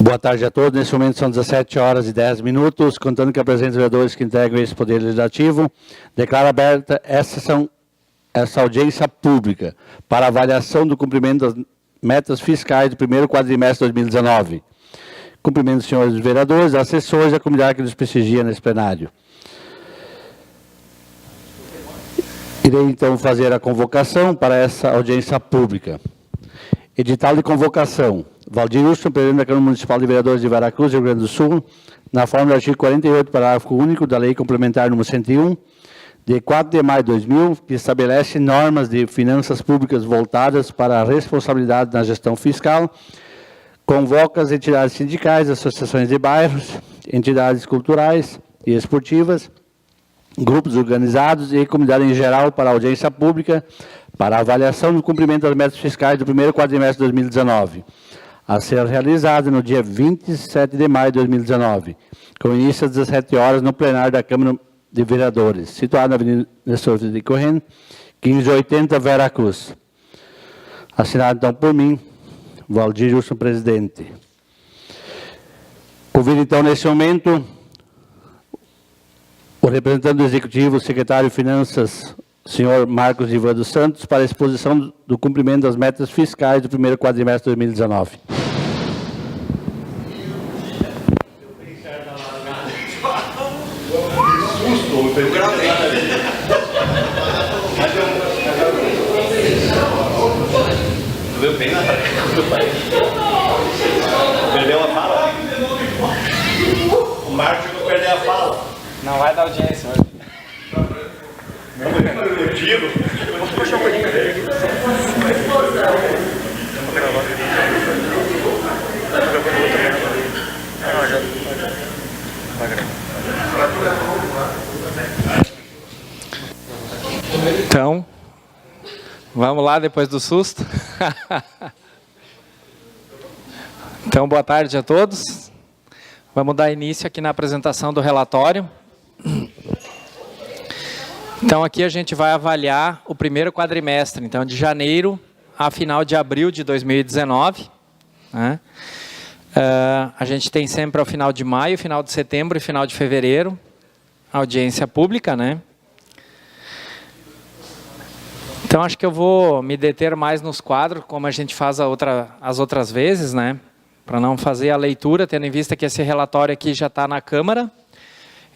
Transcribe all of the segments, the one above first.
Boa tarde a todos. Nesse momento são 17 horas e 10 minutos. Contando que apresento os vereadores que integram esse Poder Legislativo, declaro aberta essa audiência pública para avaliação do cumprimento das metas fiscais do primeiro quadrimestre de 2019. Cumprimento os senhores vereadores, assessores e a comunidade que nos prestigia nesse plenário. Irei, então, fazer a convocação para essa audiência pública. Edital de convocação. Valdir Uston, presidente da Câmara Municipal de Vereadores de Veracruz, Rio Grande do Sul, na forma do artigo 48, parágrafo único da Lei Complementar número 101, de 4 de maio de 2000, que estabelece normas de finanças públicas voltadas para a responsabilidade na gestão fiscal, convoca as entidades sindicais, associações de bairros, entidades culturais e esportivas, grupos organizados e comunidade em geral para a audiência pública para a avaliação do cumprimento das metas fiscais do primeiro quadrimestre de 2019, a ser realizada no dia 27 de maio de 2019, com início às 17 horas no plenário da Câmara de Vereadores, situado na Avenida Nestor de Corrêa, 1580, Veracruz. Assinado, então, por mim, Valdir Uston, presidente. Convido, então, nesse momento, o representante do Executivo, o secretário de Finanças, senhor Marcos Ivan dos Santos, para a exposição do cumprimento das metas fiscais do primeiro quadrimestre de 2019. Perdeu a fala? O Marcos não perdeu a fala. Não vai dar audiência hoje. Eu digo. Puxa um pouquinho. Então, vamos lá depois do susto. Então, boa tarde a todos. Vamos dar início aqui na apresentação do relatório. Então, aqui a gente vai avaliar o primeiro quadrimestre, então, de janeiro a final de abril de 2019. Né? A gente tem sempre ao final de maio, final de setembro e final de fevereiro, audiência pública, né? Então, acho que eu vou me deter mais nos quadros, como a gente faz as outras vezes, né? Para não fazer a leitura, tendo em vista que esse relatório aqui já está na Câmara,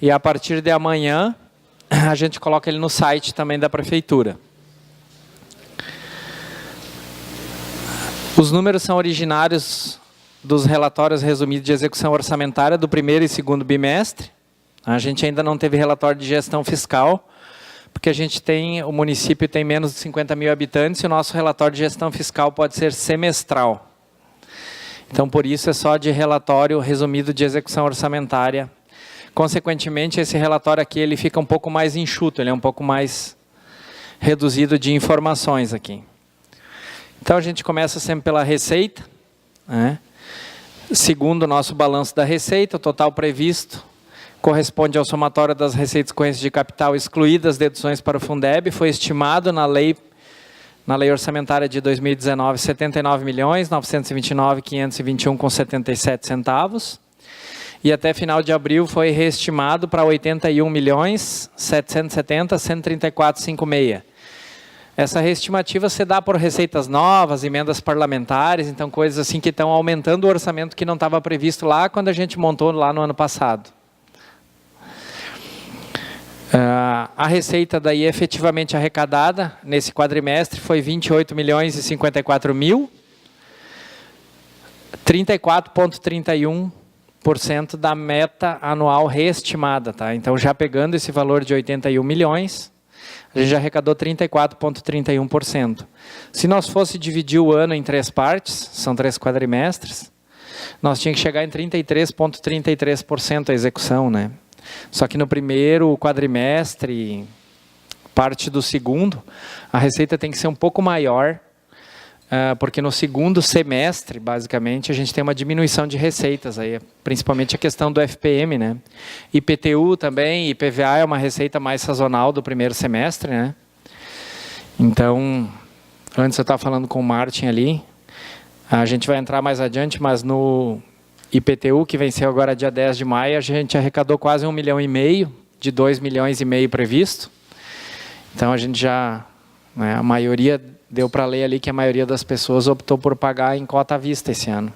e a partir de amanhã, a gente coloca ele no site também da Prefeitura. Os números são originários dos relatórios resumidos de execução orçamentária do primeiro e segundo bimestre. A gente ainda não teve relatório de gestão fiscal, porque o município tem menos de 50 mil habitantes e o nosso relatório de gestão fiscal pode ser semestral. Então, por isso, é só de relatório resumido de execução orçamentária. Consequentemente, esse relatório aqui ele fica um pouco mais enxuto, ele é um pouco mais reduzido de informações aqui. Então, a gente começa sempre pela receita. Né? Segundo o nosso balanço da receita, o total previsto corresponde ao somatório das receitas correntes de capital excluídas deduções para o Fundeb, foi estimado na lei orçamentária de 2019, R$ 79.929.521,77 centavos. E até final de abril foi reestimado para R$ 81.770.134,56. Essa reestimativa se dá por receitas novas, emendas parlamentares, então coisas assim que estão aumentando o orçamento que não estava previsto lá quando a gente montou lá no ano passado. A receita daí efetivamente arrecadada nesse quadrimestre foi 28.054.000, 34,31% da meta anual reestimada, tá? Então, já pegando esse valor de 81 milhões, a gente já arrecadou 34,31%. Se nós fosse dividir o ano em 3 partes, são 3 quadrimestres, nós tínhamos que chegar em 33,33% a execução, né? Só que no primeiro quadrimestre, parte do segundo, a receita tem que ser um pouco maior, porque no segundo semestre, basicamente, a gente tem uma diminuição de receitas, aí, principalmente a questão do FPM, né? IPTU também, IPVA é uma receita mais sazonal do primeiro semestre, né? Então, antes eu estava falando com o Martin ali, a gente vai entrar mais adiante, mas no IPTU, que venceu agora dia 10 de maio, a gente arrecadou quase 1,5 milhão, de 2,5 milhões previsto. Então, a gente já, né, a maioria, deu para ler ali que a maioria das pessoas optou por pagar em cota à vista esse ano.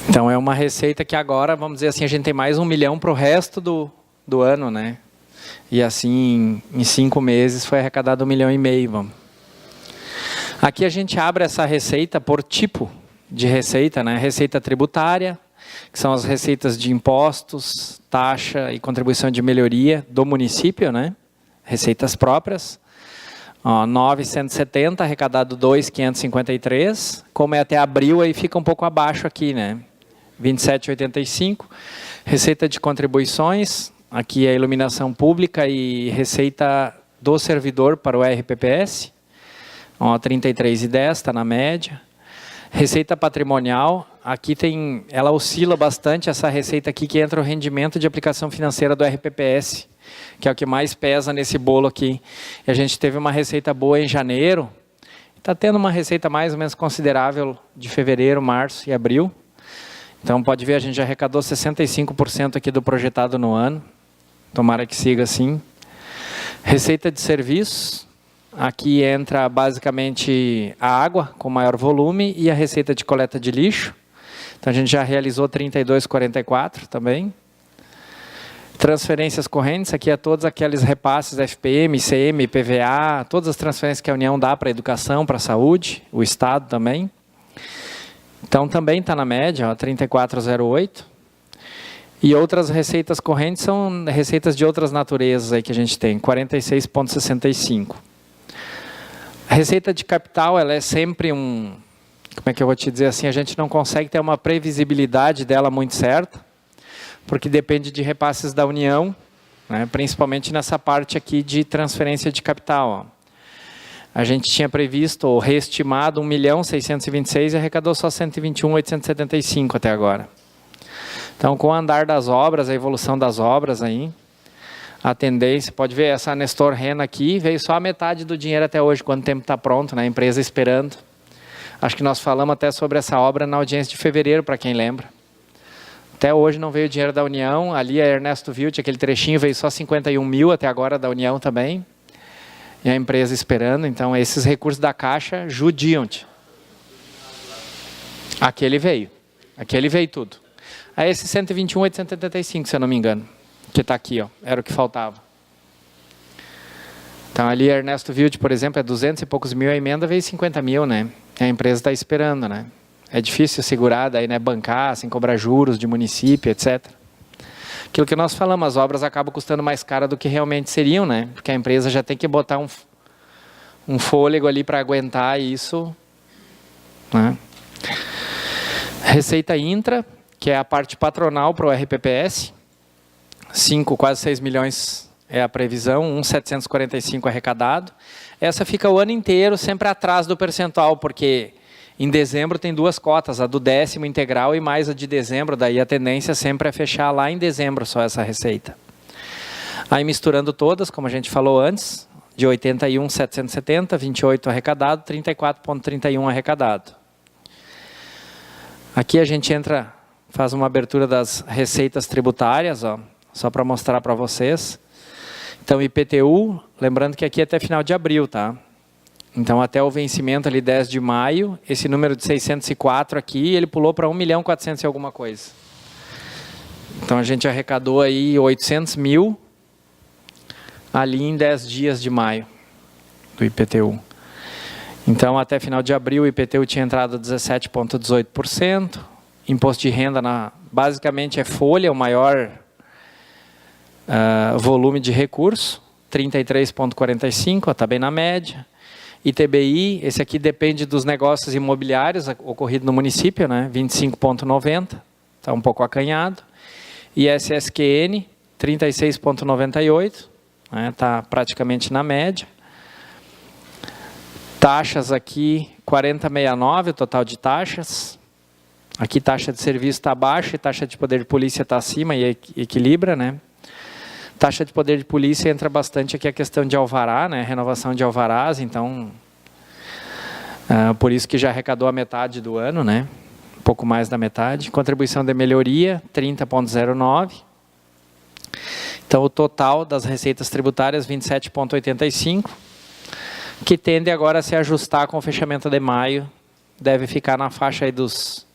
Então, é uma receita que agora, vamos dizer assim, a gente tem mais 1 milhão para o resto do ano, né? E assim, em 5 meses foi arrecadado 1,5 milhão, vamos. Aqui a gente abre essa receita por tipo de receita, né? Receita tributária, que são as receitas de impostos, taxa e contribuição de melhoria do município, né? Receitas próprias. 970, arrecadado 2.553. Como é até abril, aí fica um pouco abaixo aqui, né? 27,85. Receita de contribuições, aqui é a iluminação pública e receita do servidor para o RPPS. 33,10, está na média. Receita patrimonial, aqui tem, ela oscila bastante, essa receita aqui que entra o rendimento de aplicação financeira do RPPS, que é o que mais pesa nesse bolo aqui. E a gente teve uma receita boa em janeiro, está tendo uma receita mais ou menos considerável de fevereiro, março e abril. Então pode ver, a gente já arrecadou 65% aqui do projetado no ano, tomara que siga assim. Receita de serviços, aqui entra basicamente a água com maior volume e a receita de coleta de lixo. Então a gente já realizou 32,44 também. Transferências correntes, aqui é todos aqueles repasses FPM, ICM, IPVA, todas as transferências que a União dá para a educação, para a saúde, o Estado também. Então também está na média, 34,08. E outras receitas correntes são receitas de outras naturezas aí que a gente tem, 46,65. A receita de capital, ela é sempre como é que eu vou te dizer assim, a gente não consegue ter uma previsibilidade dela muito certa, porque depende de repasses da União, né, principalmente nessa parte aqui de transferência de capital. A gente tinha previsto ou reestimado 1.626.000 e arrecadou só 121.875 até agora. Então, com o andar das obras, a evolução das obras aí, a tendência, pode ver, essa Nestor Rena aqui, veio só a metade do dinheiro até hoje, quando o tempo está pronto, né, a empresa esperando. Acho que nós falamos até sobre essa obra na audiência de fevereiro, para quem lembra. Até hoje não veio o dinheiro da União, ali a Ernesto Wilt, aquele trechinho, veio só 51 mil até agora da União também. E a empresa esperando, então esses recursos da Caixa judiam-te. Aquele veio tudo. Aí esse 121.875, se eu não me engano, que está aqui, ó, era o que faltava. Então ali Ernesto Wilt, por exemplo, é 200 e poucos mil, a emenda veio 50 mil, né? A empresa está esperando, né? É difícil segurar daí, né? Bancar, sem cobrar juros de município, etc. Aquilo que nós falamos, as obras acabam custando mais caro do que realmente seriam, né? Porque a empresa já tem que botar um fôlego ali para aguentar isso, né? Receita intra, que é a parte patronal para o RPPS, quase 6 milhões é a previsão, 1.745 arrecadado. Essa fica o ano inteiro sempre atrás do percentual, porque em dezembro tem duas cotas, a do 10º integral e mais a de dezembro, daí a tendência sempre é fechar lá em dezembro só essa receita. Aí misturando todas, como a gente falou antes, de 81.770, 28 arrecadado, 34,31 arrecadado. Aqui a gente entra, faz uma abertura das receitas tributárias, ó, só para mostrar para vocês. Então IPTU, lembrando que aqui é até final de abril, tá? Então, até o vencimento ali, 10 de maio, esse número de 604 aqui, ele pulou para 1.400.000 e alguma coisa. Então, a gente arrecadou aí 800 mil ali em 10 dias de maio do IPTU. Então, até final de abril, o IPTU tinha entrado 17,18%. Imposto de renda, basicamente, é folha, o maior volume de recurso, 33,45%, está bem na média. ITBI, esse aqui depende dos negócios imobiliários ocorridos no município, né? 25,90, está um pouco acanhado. ISSQN, 36,98, né? Está praticamente na média. Taxas aqui, 40,69, o total de taxas. Aqui taxa de serviço está abaixo e taxa de poder de polícia está acima e equilibra, né? Taxa de poder de polícia entra bastante aqui a questão de alvará, né? Renovação de alvarás, então, por isso que já arrecadou a metade do ano, né? pouco mais da metade. Contribuição de melhoria, 30,09. Então, o total das receitas tributárias, 27,85, que tende agora a se ajustar com o fechamento de maio, deve ficar na faixa aí dos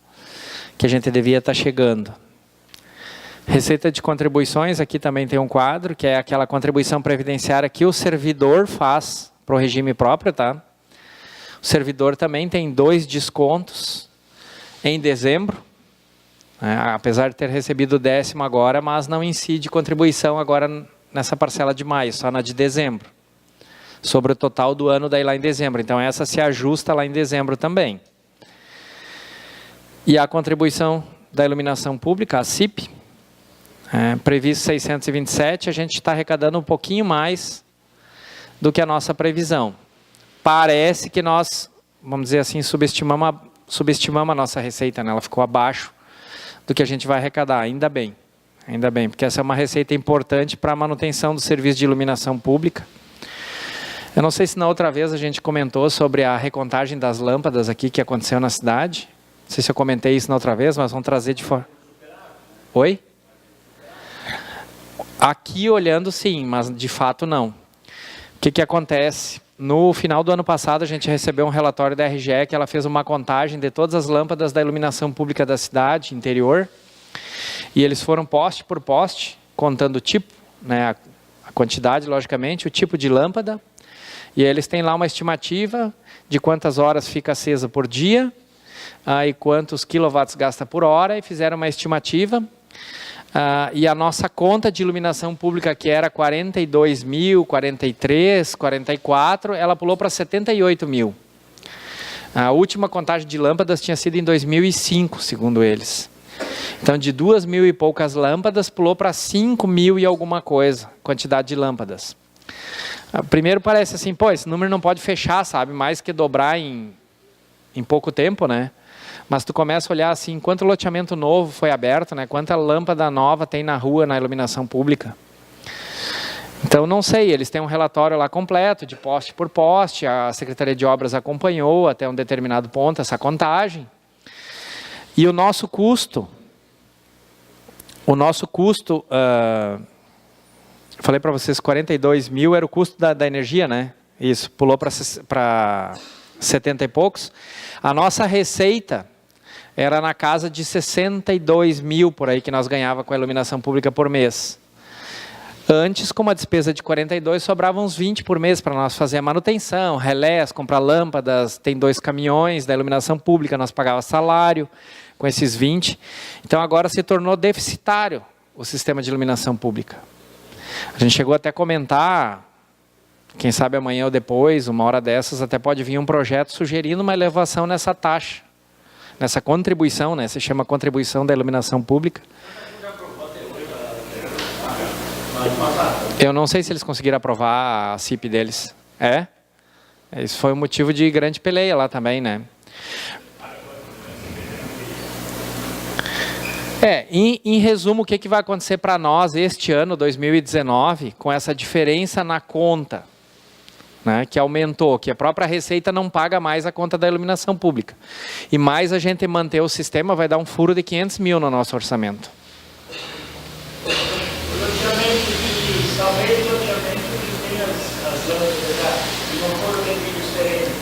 que a gente devia estar chegando. Receita de contribuições, aqui também tem um quadro, que é aquela contribuição previdenciária que o servidor faz para o regime próprio, tá? O servidor também tem 2 descontos em dezembro, apesar de ter recebido o 10º agora, mas não incide contribuição agora nessa parcela de maio, só na de dezembro, sobre o total do ano daí lá em dezembro. Então essa se ajusta lá em dezembro também. E a contribuição da iluminação pública, a CIP, previsto 627, a gente está arrecadando um pouquinho mais do que a nossa previsão. Parece que nós, vamos dizer assim, subestimamos a nossa receita, né? Ela ficou abaixo do que a gente vai arrecadar, ainda bem, porque essa é uma receita importante para a manutenção do serviço de iluminação pública. Eu não sei se na outra vez a gente comentou sobre a recontagem das lâmpadas aqui que aconteceu na cidade. Não sei se eu comentei isso na outra vez, mas vamos trazer de forma... Oi? Aqui olhando sim, mas de fato não. O que acontece? No final do ano passado a gente recebeu um relatório da RGE que ela fez uma contagem de todas as lâmpadas da iluminação pública da cidade, interior, e eles foram poste por poste, contando o tipo, né, a quantidade, logicamente, o tipo de lâmpada, e eles têm lá uma estimativa de quantas horas fica acesa por dia, e quantos quilowatts gasta por hora, e fizeram uma estimativa. E a nossa conta de iluminação pública, que era 42 mil, 43, 44, ela pulou para 78 mil. A última contagem de lâmpadas tinha sido em 2005, segundo eles. Então, de 2 mil e poucas lâmpadas, pulou para 5 mil e alguma coisa, quantidade de lâmpadas. Primeiro parece assim, pô, esse número não pode fechar, sabe? Mais que dobrar em pouco tempo, né? Mas tu começa a olhar assim, quanto loteamento novo foi aberto, né? Quanta lâmpada nova tem na rua, na iluminação pública. Então, não sei, eles têm um relatório lá completo, de poste por poste, a Secretaria de Obras acompanhou até um determinado ponto essa contagem. E o nosso custo, falei para vocês, 42 mil era o custo da energia, né? Isso, pulou para 70 e poucos. A nossa receita era na casa de 62 mil por aí que nós ganhava com a iluminação pública por mês. Antes, com uma despesa de 42, sobravam uns 20 por mês para nós fazer a manutenção, relés, comprar lâmpadas, tem 2 caminhões da iluminação pública, nós pagávamos salário com esses 20. Então agora se tornou deficitário o sistema de iluminação pública. A gente chegou até a comentar, quem sabe amanhã ou depois, uma hora dessas, até pode vir um projeto sugerindo uma elevação nessa taxa, nessa contribuição, né? Se chama contribuição da iluminação pública. Eu não sei se eles conseguiram aprovar a CIP deles. Isso foi um motivo de grande peleia lá também, né? Em resumo, o que vai acontecer para nós este ano, 2019, com essa diferença na conta, né, que aumentou, que a própria Receita não paga mais a conta da iluminação pública. E mais a gente manter o sistema, vai dar um furo de 500 mil no nosso orçamento. O loteamento que talvez o loteamento que tem as lâmpadas já, e não foram vendidos diferentes,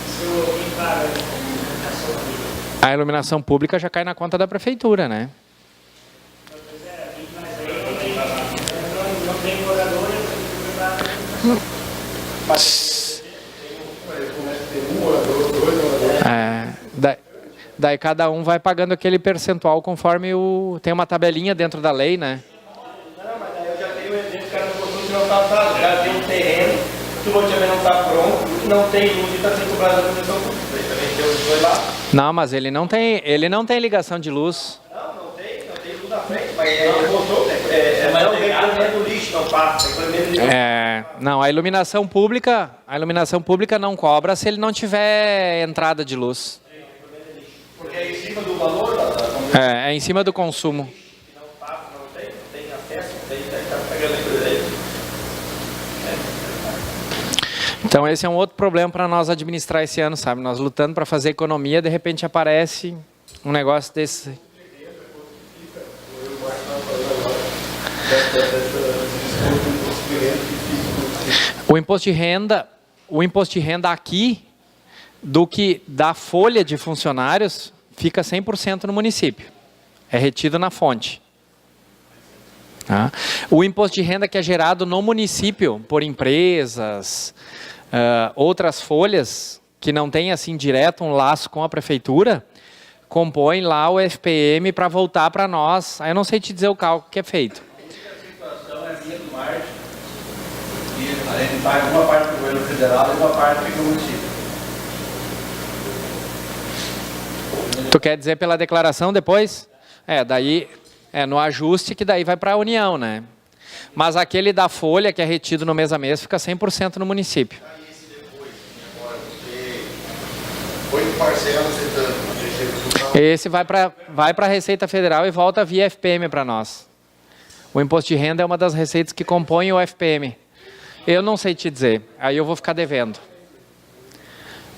se alguém paga a iluminação pública. A iluminação pública já cai na conta da prefeitura, né? Não tem morador, Mas tem um morador, 2 moradores. Daí cada um vai pagando aquele percentual conforme tem uma tabelinha dentro da lei, né? Não, mas aí eu já tenho um exemplo que o cara não gostou que não está dado. O cara tem um terreno, que o loteamento não está pronto, não tem luz e está sendo cobrado a iluminação pública. Também tem os dois lá. Não, mas ele não tem ligação de luz. Não tem luz na frente, mas ele botou, mas não vem pelo do lixo, não passa, Não, a iluminação pública não cobra se ele não tiver entrada de luz. porque é em cima do valor da É em cima do consumo. não passa, não tem acesso, está pegando aquilo aí. Então esse é um outro problema para nós administrar esse ano, sabe? Nós lutando para fazer economia, de repente aparece um negócio desse. O imposto de renda aqui, do que da folha de funcionários, fica 100% no município. É retido na fonte. Tá? O imposto de renda que é gerado no município por empresas, outras folhas que não tem assim direto um laço com a prefeitura, compõe lá o FPM para voltar para nós. Aí eu não sei te dizer o cálculo que é feito. A situação é a linha do margem, e a gente paga uma parte do governo federal e uma parte do município. Tu quer dizer pela declaração depois? Daí no ajuste que daí vai para a União, né? Mas aquele da folha que é retido no mês a mês fica 100% no município. E esse depois, agora você 8 parcelas e tanto. Esse vai para a Receita Federal e volta via FPM para nós. O imposto de renda é uma das receitas que compõem o FPM. Eu não sei te dizer, aí eu vou ficar devendo.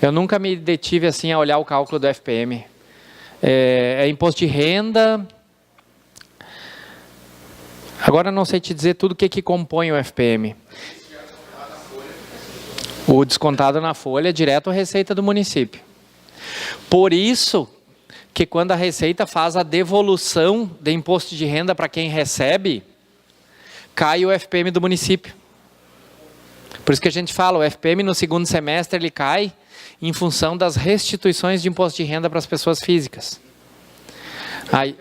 Eu nunca me detive assim a olhar o cálculo do FPM. É imposto de renda. Agora eu não sei te dizer tudo o que compõe o FPM. O descontado na folha é direto à receita do município. Por isso que quando a Receita faz a devolução de imposto de renda para quem recebe, cai o FPM do município. Por isso que a gente fala, o FPM no segundo semestre ele cai em função das restituições de imposto de renda para as pessoas físicas. Aí,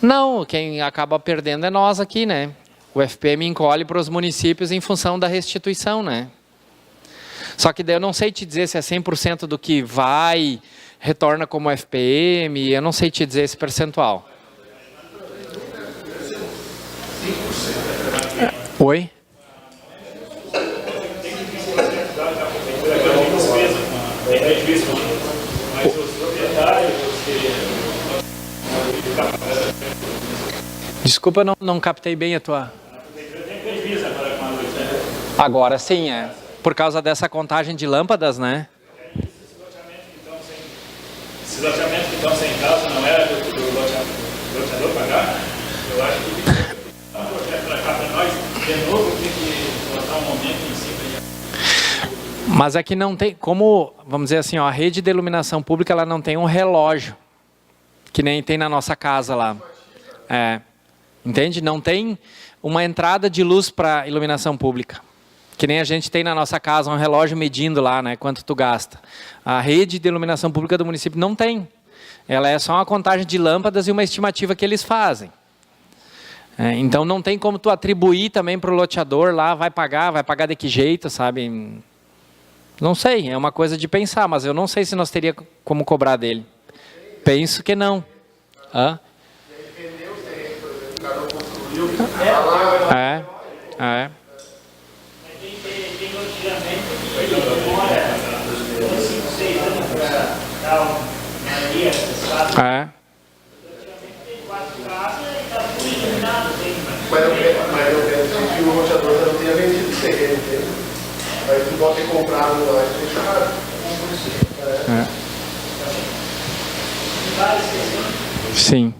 não, quem acaba perdendo é nós aqui, né? O FPM encolhe para os municípios em função da restituição, né? Só que daí eu não sei te dizer se é 100% do que vai, retorna como FPM, eu não sei te dizer esse percentual. 5%. Oi? Desculpa, não captei bem a tua... Agora sim, por causa dessa contagem de lâmpadas, né? Esses loteamentos que estão sem casa não era do loteador pagar? Eu acho que um projeto para cá para nós, de novo, tem que botar um momento em cima. Mas aqui não tem, como, vamos dizer assim, a rede de iluminação pública ela não tem um relógio, que nem tem na nossa casa lá. Entende? Não tem uma entrada de luz para iluminação pública. Que nem a gente tem na nossa casa um relógio medindo lá, né, quanto tu gasta. A rede de iluminação pública do município não tem. Ela é só uma contagem de lâmpadas e uma estimativa que eles fazem. Então não tem como tu atribuir também para o loteador lá, vai pagar de que jeito, sabe? Não sei, é uma coisa de pensar, mas eu não sei se nós teria como cobrar dele. Penso que não. Tem loteamento que demora 5, 6 anos para dar uma linha, sabe? Loteamento tem 4 casas e está tudo iluminado. Mas eu penso que o loteador não tenha vendido esse terreno, entende? Aí tu pode ter comprado lá e fechado. Sim.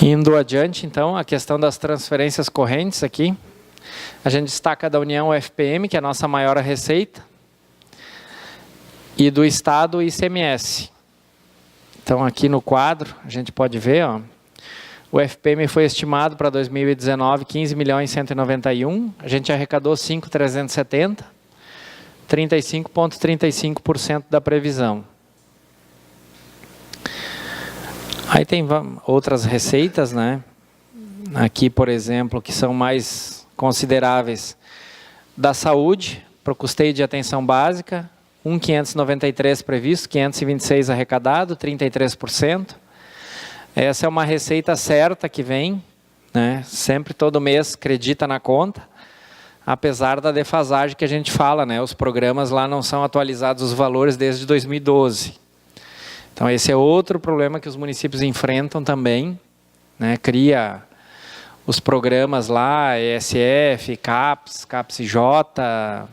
Indo adiante, então, a questão das transferências correntes aqui. A gente destaca da União o FPM, que é a nossa maior receita, e do Estado o ICMS. Então, aqui no quadro, a gente pode ver, o FPM foi estimado para 2019 15.191.000, a gente arrecadou 5.370, 35,35% da previsão. Aí tem outras receitas, né? Aqui, por exemplo, que são mais consideráveis. Da saúde, para o custeio de atenção básica, 1.593 previsto, 526 arrecadado, 33%. Essa é uma receita certa que vem, né? Sempre todo mês acredita na conta, apesar da defasagem que a gente fala, né? Os programas lá não são atualizados os valores desde 2012. Então, esse é outro problema que os municípios enfrentam também, né? Cria os programas lá, ESF, CAPS, CAPS-J,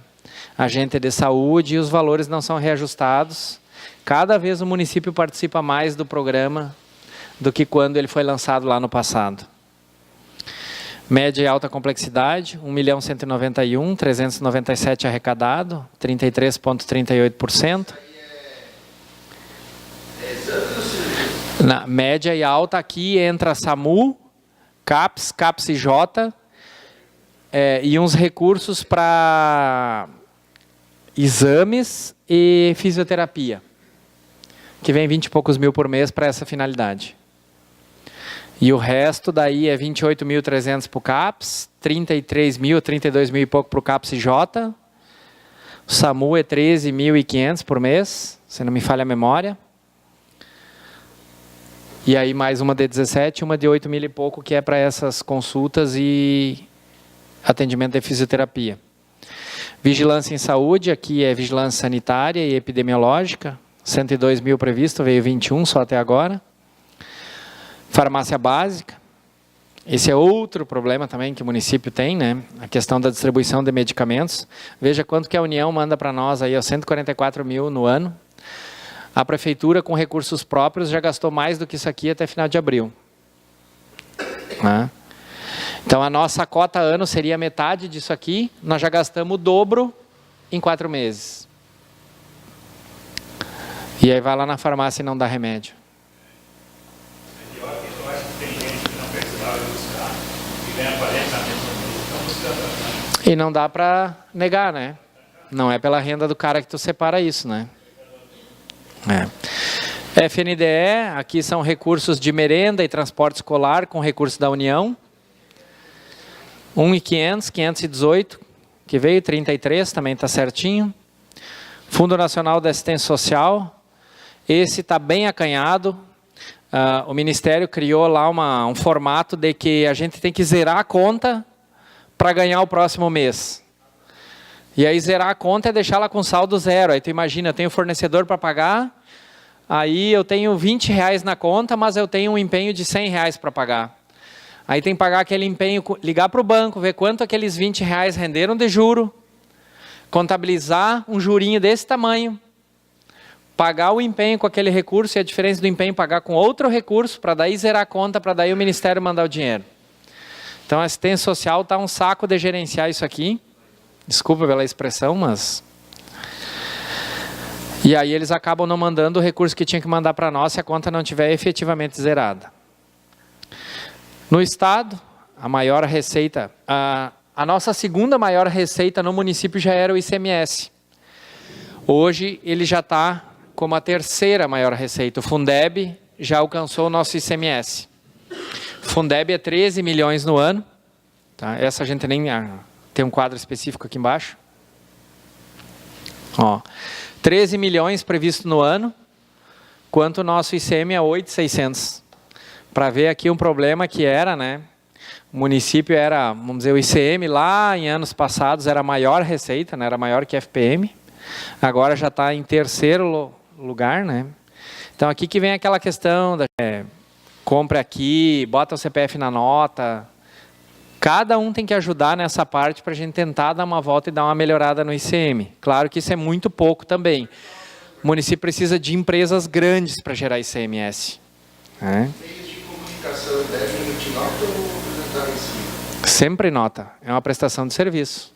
Agente de Saúde, e os valores não são reajustados. Cada vez o município participa mais do programa do que quando ele foi lançado lá no passado. Média e alta complexidade, 1.191.397 arrecadado, 33,38%. Na média e alta aqui entra SAMU, CAPS, CAPS-J, e uns recursos para exames e fisioterapia, que vem 20 e poucos mil por mês para essa finalidade. E o resto daí é 28.300 para o CAPS, 33 mil, 32 mil e pouco para o CAPS-J. O SAMU é 13.500 por mês, se não me falha a memória. E aí mais uma de 17, uma de 8 mil e pouco, que é para essas consultas e atendimento de fisioterapia. Vigilância em saúde, aqui é vigilância sanitária e epidemiológica, 102 mil previsto, veio 21 só até agora. Farmácia básica, esse é outro problema também que o município tem, né? A questão da distribuição de medicamentos. Veja quanto que a União manda para nós aí, ó, 144 mil no ano. A prefeitura, com recursos próprios, já gastou mais do que isso aqui até final de abril. Então, a nossa cota ano seria metade disso aqui. Nós já gastamos o dobro em 4 meses. E aí vai lá na farmácia e não dá remédio. É pior que eu acho que tem gente que não precisava buscar e ganha 40 mesmo. E não dá para negar, né? Não é pela renda do cara que tu separa isso, né? FNDE, aqui são recursos de merenda e transporte escolar com recursos da União. 1.500, 518, que veio, 33, também está certinho. Fundo Nacional de Assistência Social, esse está bem acanhado. O Ministério criou lá um formato de que a gente tem que zerar a conta para ganhar o próximo mês. E aí zerar a conta é deixá-la com saldo zero. Aí tu imagina, eu tenho fornecedor para pagar, aí eu tenho R$20 na conta, mas eu tenho um empenho de R$100 para pagar. Aí tem que pagar aquele empenho, ligar para o banco, ver quanto aqueles R$20 renderam de juro, contabilizar um jurinho desse tamanho, pagar o empenho com aquele recurso e a diferença do empenho pagar com outro recurso, para daí zerar a conta, para daí o Ministério mandar o dinheiro. Então a assistência social está um saco de gerenciar isso aqui. Desculpa pela expressão, mas... E aí eles acabam não mandando o recurso que tinha que mandar para nós se a conta não estiver efetivamente zerada. No Estado, a maior receita... A nossa segunda maior receita no município já era o ICMS. Hoje ele já está como a terceira maior receita. O Fundeb já alcançou o nosso ICMS. O Fundeb é 13 milhões no ano. Tá? Essa a gente nem... Tem um quadro específico aqui embaixo. 13 milhões previsto no ano, quanto o nosso ICM é 8.600. Para ver aqui um problema que era, né? O município era, vamos dizer, o ICM lá em anos passados era a maior receita, né? Era maior que a FPM. Agora já está em terceiro lugar, né? Então aqui que vem aquela questão da compra aqui, bota o CPF na nota. Cada um tem que ajudar nessa parte para a gente tentar dar uma volta e dar uma melhorada no ICM. Claro que isso é muito pouco também. O município precisa de empresas grandes para gerar ICMS. Meios de comunicação devem emitir nota ou apresentar em si? Sempre nota. É uma prestação de serviço.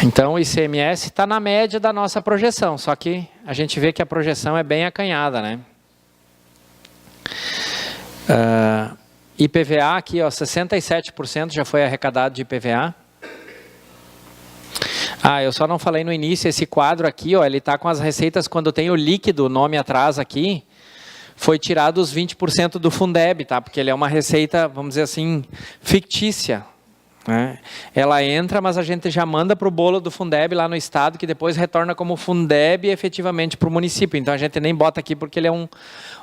Então o ICMS está na média da nossa projeção, só que a gente vê que a projeção é bem acanhada, né? IPVA aqui, ó, 67% já foi arrecadado de IPVA. Eu só não falei no início, esse quadro aqui, ó, ele está com as receitas quando tem o líquido, o nome atrás aqui, foi tirado os 20% do Fundeb, tá? Porque ele é uma receita, vamos dizer assim, fictícia. Ela entra, mas a gente já manda para o bolo do Fundeb lá no estado, que depois retorna como Fundeb efetivamente para o município. Então a gente nem bota aqui porque ele é um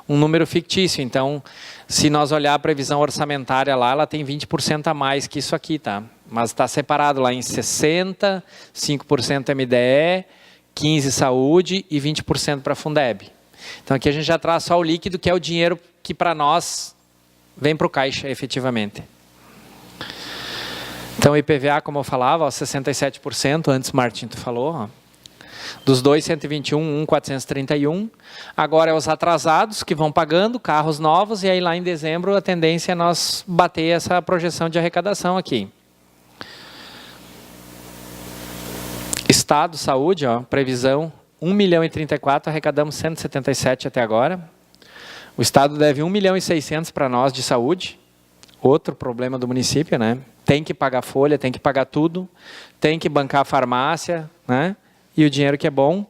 número fictício. Então, se nós olhar a previsão orçamentária lá, ela tem 20% a mais que isso aqui, tá? Mas está separado lá em 60%, 5% MDE, 15% saúde e 20% para Fundeb. Então aqui a gente já traz só o líquido, que é o dinheiro que para nós vem para o caixa efetivamente. Então o IPVA, como eu falava, ó, 67%, antes Martin tu falou, ó. Dos 2, 121, 431. Agora é os atrasados que vão pagando, carros novos, e aí lá em dezembro a tendência é nós bater essa projeção de arrecadação aqui. Estado, saúde, ó, previsão 1.034.000, arrecadamos 177 até agora. O Estado deve 1.600.000 para nós de saúde. Outro problema do município, né? Tem que pagar folha, tem que pagar tudo, tem que bancar a farmácia, né? E o dinheiro que é bom.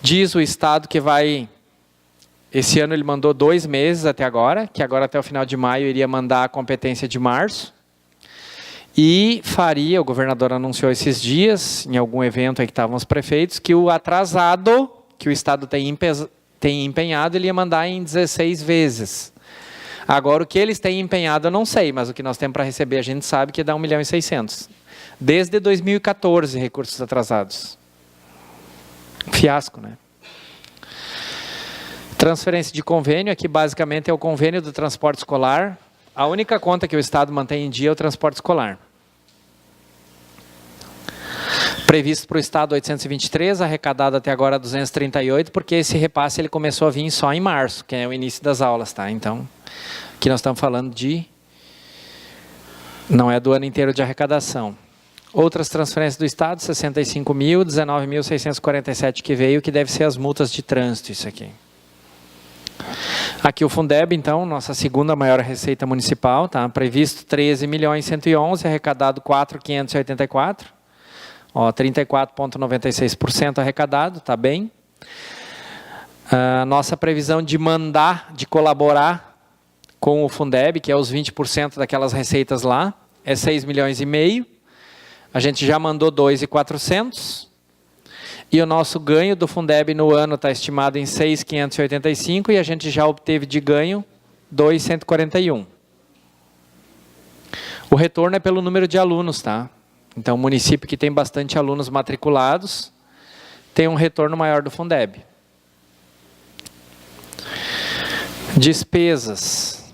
Diz o Estado que vai... Esse ano ele mandou 2 meses até agora, que agora até o final de maio iria mandar a competência de março. E faria, o governador anunciou esses dias, em algum evento aí que estavam os prefeitos, que o atrasado, que o Estado tem empenhado, ele ia mandar em 16 vezes. Agora, o que eles têm empenhado eu não sei, mas o que nós temos para receber a gente sabe que dá 1.600.000. Desde 2014, recursos atrasados. Fiasco, né? Transferência de convênio, aqui basicamente é o convênio do transporte escolar. A única conta que o Estado mantém em dia é o transporte escolar. Previsto para o Estado 823, arrecadado até agora 238, porque esse repasse ele começou a vir só em março, que é o início das aulas, tá? Então, aqui nós estamos falando de... Não é do ano inteiro de arrecadação. Outras transferências do Estado, 65.000, 19.647 que veio, que deve ser as multas de trânsito, isso aqui. Aqui o Fundeb, então, nossa segunda maior receita municipal, tá? Previsto 13.111.000, arrecadado 4.584. Ó, 34,96% arrecadado, tá bem. Nossa previsão de mandar, de colaborar com o Fundeb, que é os 20% daquelas receitas lá, é 6,5 milhões. A gente já mandou 2.400. E o nosso ganho do Fundeb no ano está estimado em 6.585 e a gente já obteve de ganho 2.141. O retorno é pelo número de alunos, tá? Então, o município que tem bastante alunos matriculados tem um retorno maior do Fundeb. Despesas.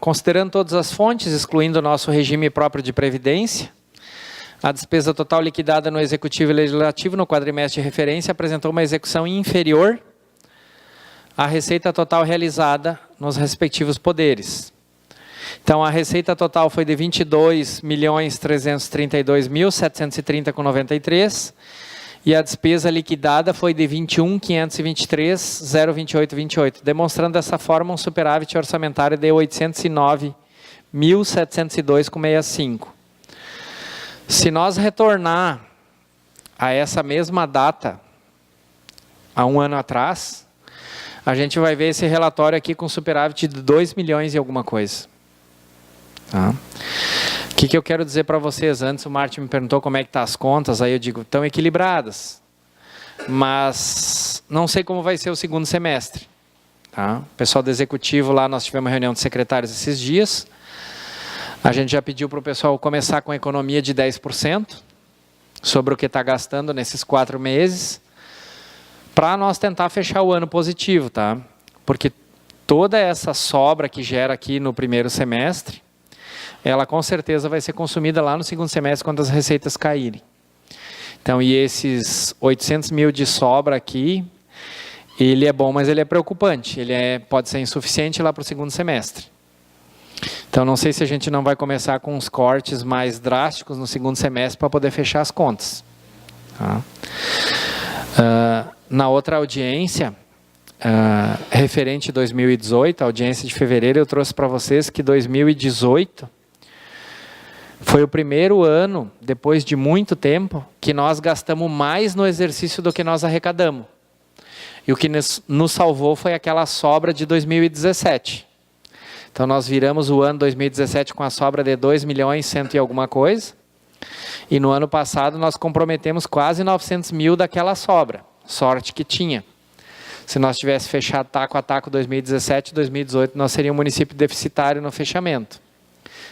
Considerando todas as fontes, excluindo o nosso regime próprio de previdência, a despesa total liquidada no Executivo e Legislativo no quadrimestre de referência apresentou uma execução inferior à receita total realizada nos respectivos poderes. Então, a receita total foi de 22.332.730,93 e a despesa liquidada foi de 21.523.028,28, demonstrando dessa forma um superávit orçamentário de 809.702,65. Se nós retornar a essa mesma data, há um ano atrás, a gente vai ver esse relatório aqui com superávit de 2 milhões e alguma coisa. Tá? O que eu quero dizer para vocês? Antes o Martin me perguntou como é que estão as contas, aí eu digo, estão equilibradas. Mas não sei como vai ser o segundo semestre. Tá? O pessoal do Executivo lá, nós tivemos reunião de secretários esses dias. A gente já pediu para o pessoal começar com a economia de 10% sobre o que está gastando nesses 4 meses, para nós tentar fechar o ano positivo, tá? Porque toda essa sobra que gera aqui no primeiro semestre, ela com certeza vai ser consumida lá no segundo semestre quando as receitas caírem. Então, e esses 800 mil de sobra aqui, ele é bom, mas ele é preocupante. Ele pode ser insuficiente lá para o segundo semestre. Então, não sei se a gente não vai começar com uns cortes mais drásticos no segundo semestre para poder fechar as contas. Tá? Na outra audiência, referente 2018, a audiência de fevereiro, eu trouxe para vocês que 2018 foi o primeiro ano, depois de muito tempo, que nós gastamos mais no exercício do que nós arrecadamos. E o que nos salvou foi aquela sobra de 2017. Então, nós viramos o ano 2017 com a sobra de 2 milhões 100 e alguma coisa. E no ano passado, nós comprometemos quase 900 mil daquela sobra. Sorte que tinha. Se nós tivéssemos fechado taco a taco 2017 e 2018, nós seríamos um município deficitário no fechamento.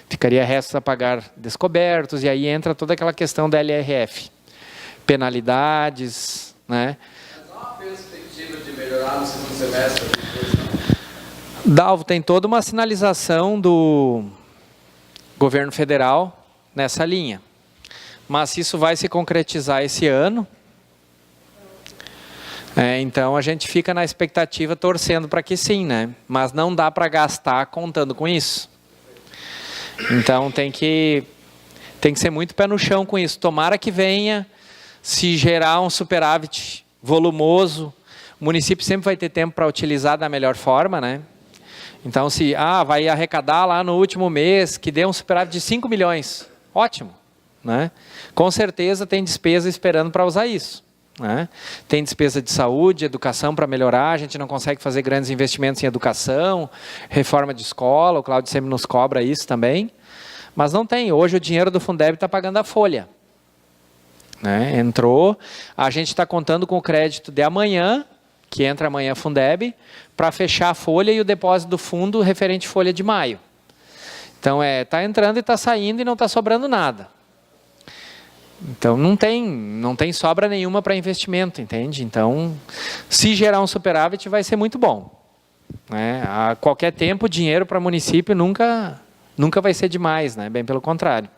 Ficaria restos a pagar descobertos, e aí entra toda aquela questão da LRF. Penalidades, né? Mas há uma perspectiva melhorar no segundo semestre? Dalvo, tem toda uma sinalização do governo federal nessa linha. Mas se isso vai se concretizar esse ano, então a gente fica na expectativa, torcendo para que sim, né? Mas não dá para gastar contando com isso. Então tem que ser muito pé no chão com isso. Tomara que venha, se gerar um superávit volumoso, o município sempre vai ter tempo para utilizar da melhor forma, né? Então se vai arrecadar lá no último mês, que dê um superávit de 5 milhões, ótimo, né? Com certeza tem despesa esperando para usar isso, né? Tem despesa de saúde, educação para melhorar, a gente não consegue fazer grandes investimentos em educação, reforma de escola, o Cláudio sempre nos cobra isso também, mas não tem. Hoje o dinheiro do Fundeb está pagando a folha, né? Entrou, a gente está contando com o crédito de amanhã, que entra amanhã Fundeb, para fechar a folha e o depósito do fundo referente folha de maio. Então está entrando e está saindo e não está sobrando nada. Então não tem sobra nenhuma para investimento, entende? Então, se gerar um superávit vai ser muito bom, né? A qualquer tempo, dinheiro para município nunca vai ser demais, né? Bem pelo contrário.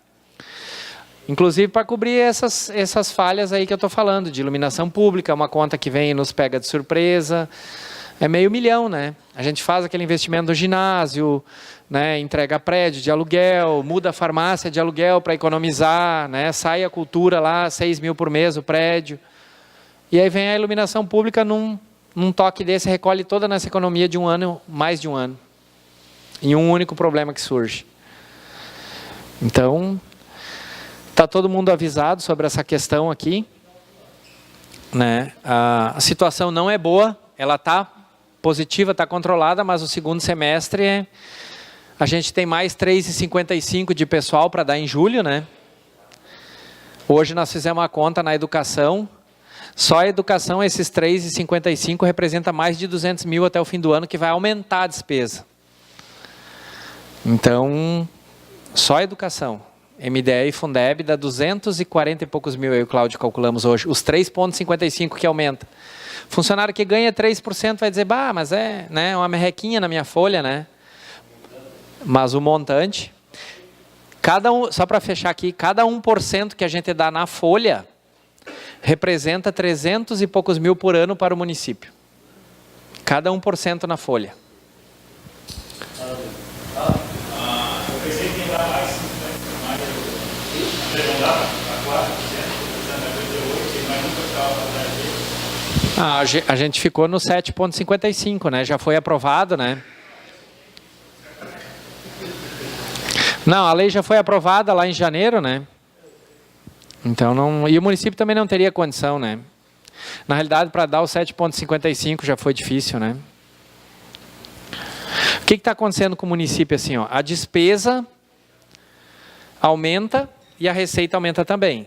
Inclusive para cobrir essas falhas aí que eu estou falando, de iluminação pública, uma conta que vem e nos pega de surpresa, é R$500 mil, né? A gente faz aquele investimento do ginásio, né? Entrega prédio de aluguel, muda a farmácia de aluguel para economizar, né? Sai a cultura lá, 6 mil por mês o prédio. E aí vem a iluminação pública num toque desse, recolhe toda nessa economia de um ano, mais de um ano. Em um único problema que surge. Então, está todo mundo avisado sobre essa questão aqui, né? A situação não é boa, ela está positiva, está controlada, mas o segundo semestre a gente tem mais 3,55 de pessoal para dar em julho, né? Hoje nós fizemos uma conta na educação, só a educação, esses 3,55 representa mais de 200 mil até o fim do ano, que vai aumentar a despesa. Então, só a educação, MDE e Fundeb dá 240 e poucos mil, eu e o Cláudio calculamos hoje, os 3,55 que aumenta. Funcionário que ganha 3% vai dizer, mas é, né, uma merrequinha na minha folha, né? Mas o montante, só para fechar aqui, cada 1% que a gente dá na folha, representa 300 e poucos mil por ano para o município. Cada 1% na folha. Eu pensei que ia dar mais, mas arredondar para 4%, mas nunca estava atrás dele. A gente ficou no 7,55, né? Já foi aprovado, né? Não, a lei já foi aprovada lá em janeiro, né? Então não... E o município também não teria condição, né? Na realidade, para dar o 7,55 já foi difícil, né? O que está acontecendo com o município assim, ó? A despesa aumenta e a receita aumenta também.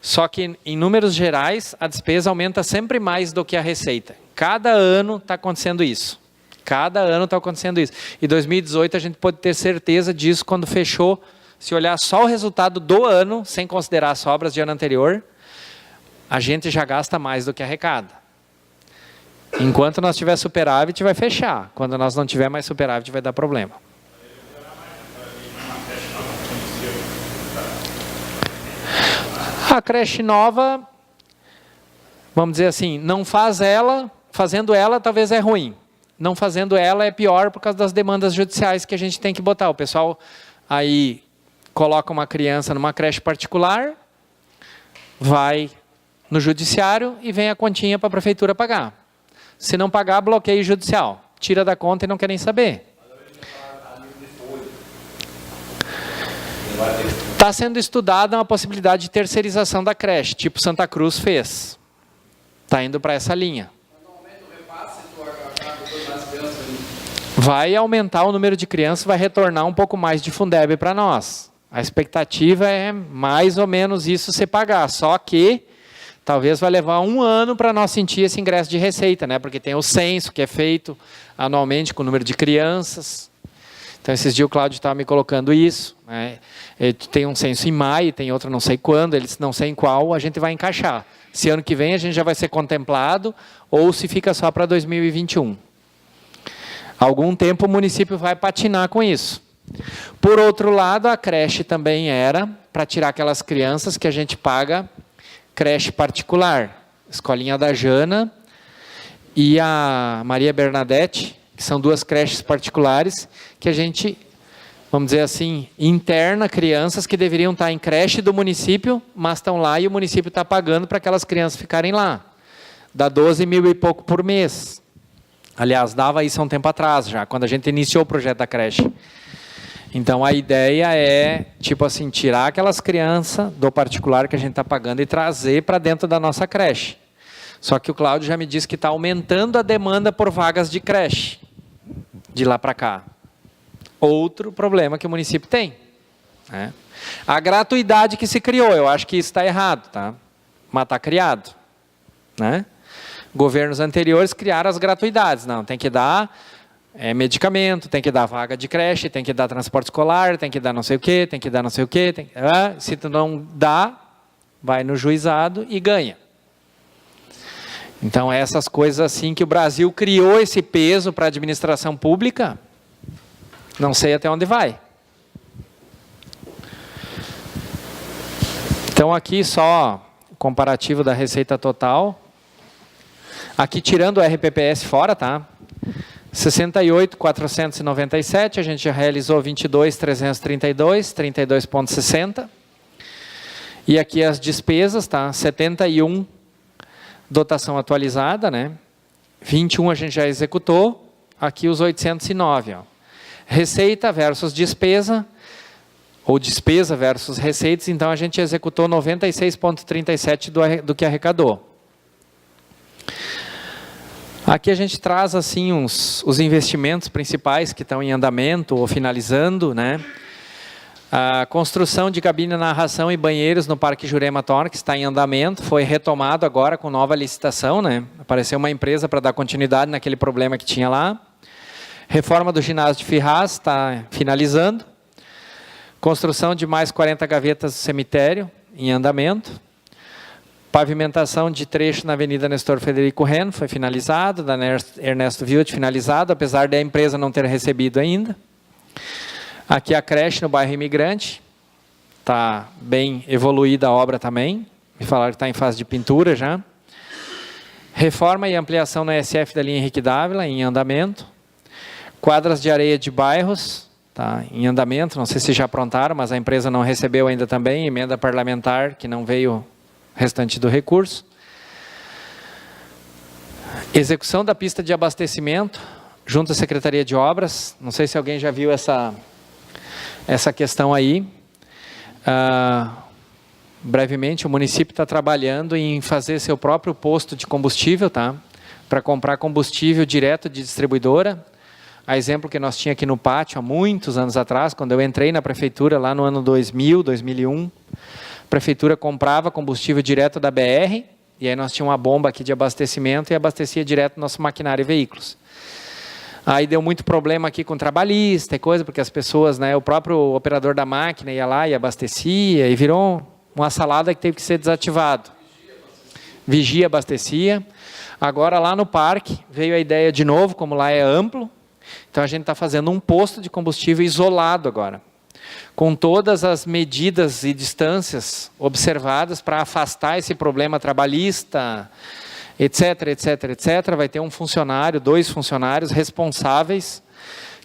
Só que, em números gerais, a despesa aumenta sempre mais do que a receita. Cada ano está acontecendo isso. Cada ano está acontecendo isso. E 2018 a gente pode ter certeza disso quando fechou, se olhar só o resultado do ano, sem considerar as sobras de ano anterior, a gente já gasta mais do que arrecada. Enquanto nós tiver superávit, vai fechar. Quando nós não tiver mais superávit, vai dar problema. A creche nova, vamos dizer assim, não faz ela, fazendo ela talvez é ruim. Não fazendo ela é pior por causa das demandas judiciais que a gente tem que botar. O pessoal aí coloca uma criança numa creche particular, vai no judiciário e vem a continha para a prefeitura pagar. Se não pagar, bloqueio judicial. Tira da conta e não quer nem saber. Está sendo estudada uma possibilidade de terceirização da creche, tipo Santa Cruz fez. Está indo para essa linha. Vai aumentar o número de crianças, vai retornar um pouco mais de Fundeb para nós. A expectativa é mais ou menos isso se pagar, só que talvez vai levar um ano para nós sentir esse ingresso de receita, né? Porque tem o censo que é feito anualmente com o número de crianças. Então, esses dias o Cláudio estava me colocando isso, né? Tem um censo em maio, tem outro não sei quando, eles não sei em qual, a gente vai encaixar. Se ano que vem a gente já vai ser contemplado, ou se fica só para 2021. Algum tempo o município vai patinar com isso. Por outro lado, a creche também era para tirar aquelas crianças que a gente paga creche particular. Escolinha da Jana e a Maria Bernadette, que são 2 creches particulares, que a gente, vamos dizer assim, interna crianças que deveriam estar em creche do município, mas estão lá e o município está pagando para aquelas crianças ficarem lá. Dá 12 mil e pouco por mês. Aliás, dava isso há um tempo atrás já, quando a gente iniciou o projeto da creche. Então, a ideia é, tipo assim, tirar aquelas crianças do particular que a gente está pagando e trazer para dentro da nossa creche. Só que o Cláudio já me disse que está aumentando a demanda por vagas de creche, de lá para cá. Outro problema que o município tem, né? A gratuidade que se criou, eu acho que isso está errado, tá? Mas está criado, né? Governos anteriores criaram as gratuidades. Não, tem que dar medicamento, tem que dar vaga de creche, tem que dar transporte escolar, tem que dar não sei o quê, tem que dar não sei o quê. Se tu não dá, vai no juizado e ganha. Então, essas coisas assim que o Brasil criou esse peso para a administração pública, não sei até onde vai. Então, aqui só o comparativo da receita total. Aqui tirando o RPPS fora, tá? 68.497, a gente já realizou 22.332, 32,60. E aqui as despesas, tá? 71 dotação atualizada, né? 21 a gente já executou, aqui os 809, ó. Receita versus despesa, ou despesa versus receitas, então a gente executou 96,37 do que arrecadou. Aqui a gente traz assim os investimentos principais que estão em andamento ou finalizando, né? A construção de cabine de narração e banheiros no Parque Jurema Torque está em andamento, foi retomado agora com nova licitação, né? Apareceu uma empresa para dar continuidade naquele problema que tinha lá. Reforma do ginásio de Ferraz está finalizando. Construção de mais 40 gavetas do cemitério em andamento. Pavimentação de trecho na Avenida Nestor Frederico Reno foi finalizado, da Ernesto Wild finalizado, apesar da empresa não ter recebido ainda. Aqui a creche no bairro Imigrante, está bem evoluída a obra também, me falaram que está em fase de pintura já. Reforma e ampliação no SF da linha Henrique Dávila, em andamento. Quadras de areia de bairros, está em andamento, não sei se já aprontaram, mas a empresa não recebeu ainda também, emenda parlamentar que não veio o restante do recurso. Execução da pista de abastecimento, junto à Secretaria de Obras, não sei se alguém já viu essa questão aí. Brevemente, o município está trabalhando em fazer seu próprio posto de combustível, tá? Para comprar combustível direto de distribuidora. A exemplo que nós tínhamos aqui no pátio, há muitos anos atrás, quando eu entrei na prefeitura, lá no ano 2000, 2001, a prefeitura comprava combustível direto da BR, e aí nós tínhamos uma bomba aqui de abastecimento e abastecia direto o nosso maquinário e veículos. Aí deu muito problema aqui com trabalhista e coisa, porque as pessoas, né, o próprio operador da máquina ia lá e abastecia, e virou uma salada que teve que ser desativado. Vigia abastecia. Agora lá no parque veio a ideia de novo, como lá é amplo, então a gente está fazendo um posto de combustível isolado agora, com todas as medidas e distâncias observadas para afastar esse problema trabalhista, etc, etc, etc. Vai ter um funcionário, 2 funcionários responsáveis,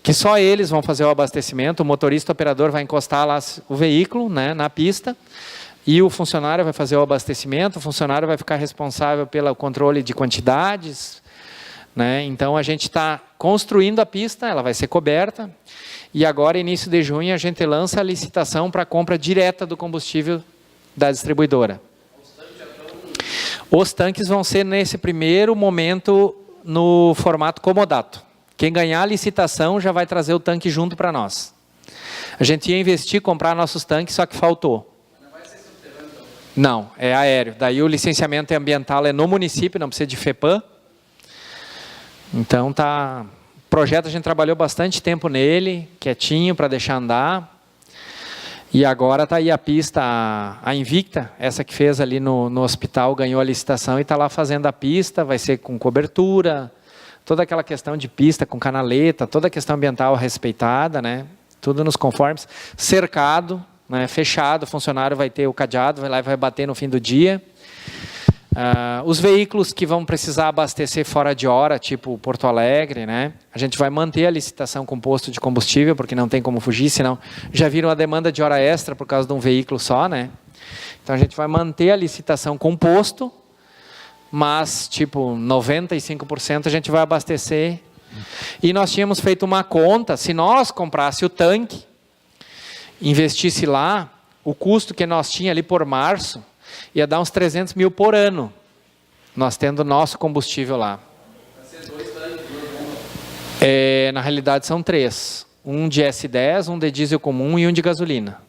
que só eles vão fazer o abastecimento. O motorista operador vai encostar lá o veículo, né, na pista, e o funcionário vai fazer o abastecimento. O funcionário vai ficar responsável pelo controle de quantidades, né? Então a gente está construindo a pista, ela vai ser coberta, e agora, início de junho, a gente lança a licitação para a compra direta do combustível da distribuidora. Os tanques vão ser, nesse primeiro momento, no formato comodato. Quem ganhar a licitação já vai trazer o tanque junto para nós. A gente ia investir, comprar nossos tanques, só que faltou. Não vai ser subterrâneo? Não, é aéreo. Daí o licenciamento ambiental é no município, não precisa de FEPAM. Então, projeto a gente trabalhou bastante tempo nele, quietinho, para deixar andar. E agora está aí a pista, a Invicta, essa que fez ali no hospital, ganhou a licitação e está lá fazendo a pista, vai ser com cobertura, toda aquela questão de pista com canaleta, toda a questão ambiental respeitada, né? Tudo nos conformes. Cercado, né? Fechado, o funcionário vai ter o cadeado, vai lá e vai bater no fim do dia. Os veículos que vão precisar abastecer fora de hora, tipo Porto Alegre, né? A gente vai manter a licitação com posto de combustível, porque não tem como fugir, senão já viram a demanda de hora extra por causa de um veículo só, né? Então a gente vai manter a licitação com posto, mas tipo 95% a gente vai abastecer. E nós tínhamos feito uma conta, se nós comprássemos o tanque, investisse lá, o custo que nós tínhamos ali por março, ia dar uns 300 mil por ano, nós tendo nosso combustível lá. Na realidade são 3, um de S10, um de diesel comum e um de gasolina.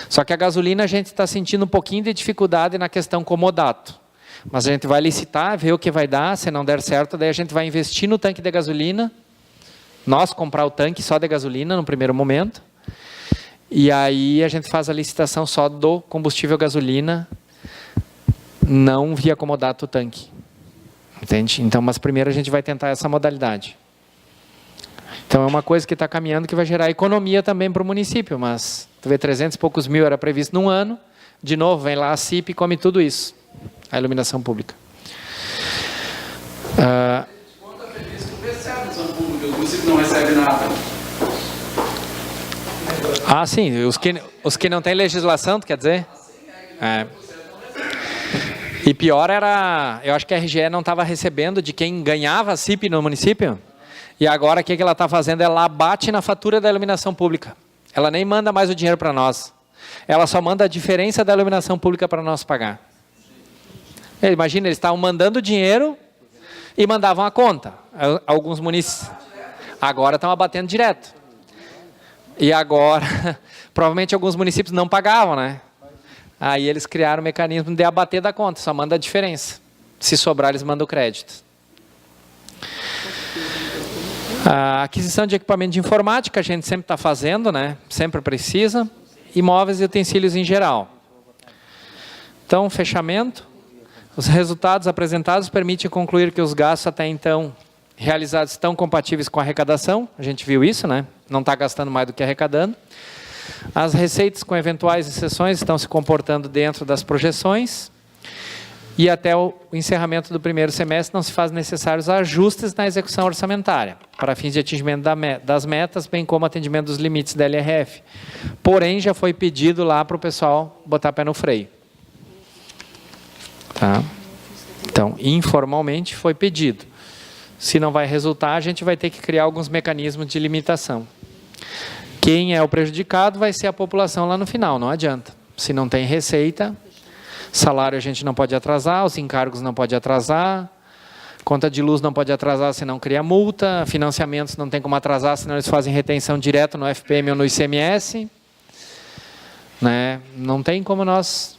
Só que a gasolina a gente está sentindo um pouquinho de dificuldade na questão comodato. Mas a gente vai licitar, ver o que vai dar, se não der certo, daí a gente vai investir no tanque de gasolina, nós comprar o tanque só de gasolina no primeiro momento, e aí a gente faz a licitação só do combustível gasolina, não via comodato o tanque. Entende? Então, mas primeiro a gente vai tentar essa modalidade. Então é uma coisa que está caminhando que vai gerar economia também para o município, mas tu vê 300 e poucos mil era previsto num ano, de novo vem lá a CIP e come tudo isso, a iluminação pública. Conta feliz que recebe iluminação pública, o município não recebe nada. Ah, sim, os que não têm legislação, tu quer dizer? É. E pior era, eu acho que a RGE não estava recebendo de quem ganhava a CIP no município, e agora o que ela está fazendo? Ela bate na fatura da iluminação pública. Ela nem manda mais o dinheiro para nós. Ela só manda a diferença da iluminação pública para nós pagar. Imagina, eles estavam mandando dinheiro e mandavam a conta. Alguns municípios agora estão abatendo direto. E agora, provavelmente alguns municípios não pagavam, né? Aí eles criaram um mecanismo de abater da conta, só manda a diferença. Se sobrar, eles mandam o crédito. A aquisição de equipamento de informática, a gente sempre está fazendo, né? Sempre precisa. Imóveis e utensílios em geral. Então, fechamento. Os resultados apresentados permitem concluir que os gastos até então realizados estão compatíveis com a arrecadação. A gente viu isso, né? Não está gastando mais do que arrecadando. As receitas com eventuais exceções estão se comportando dentro das projeções. E até o encerramento do primeiro semestre não se faz necessários ajustes na execução orçamentária, para fins de atingimento das metas, bem como atendimento dos limites da LRF. Porém, já foi pedido lá para o pessoal botar pé no freio. Tá? Então, informalmente foi pedido. Se não vai resultar, a gente vai ter que criar alguns mecanismos de limitação. Quem é o prejudicado vai ser a população lá no final, não adianta. Se não tem receita, salário a gente não pode atrasar, os encargos não pode atrasar, conta de luz não pode atrasar se não cria multa, financiamentos não tem como atrasar, senão eles fazem retenção direto no FPM ou no ICMS. Né? Não tem como nós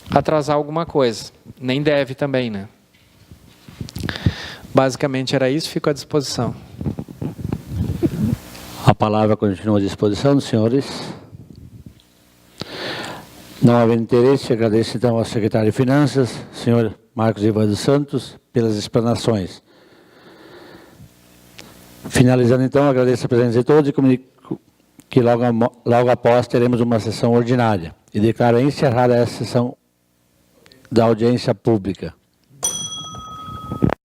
atrasar alguma coisa, nem deve também, né? Basicamente era isso, fico à disposição. A palavra continua à disposição dos senhores. Não havendo interesse, agradeço então ao secretário de Finanças, senhor Marcos Ivan dos Santos, pelas explanações. Finalizando então, agradeço a presença de todos e comunico que logo após teremos uma sessão ordinária. E declaro encerrada essa sessão da audiência pública.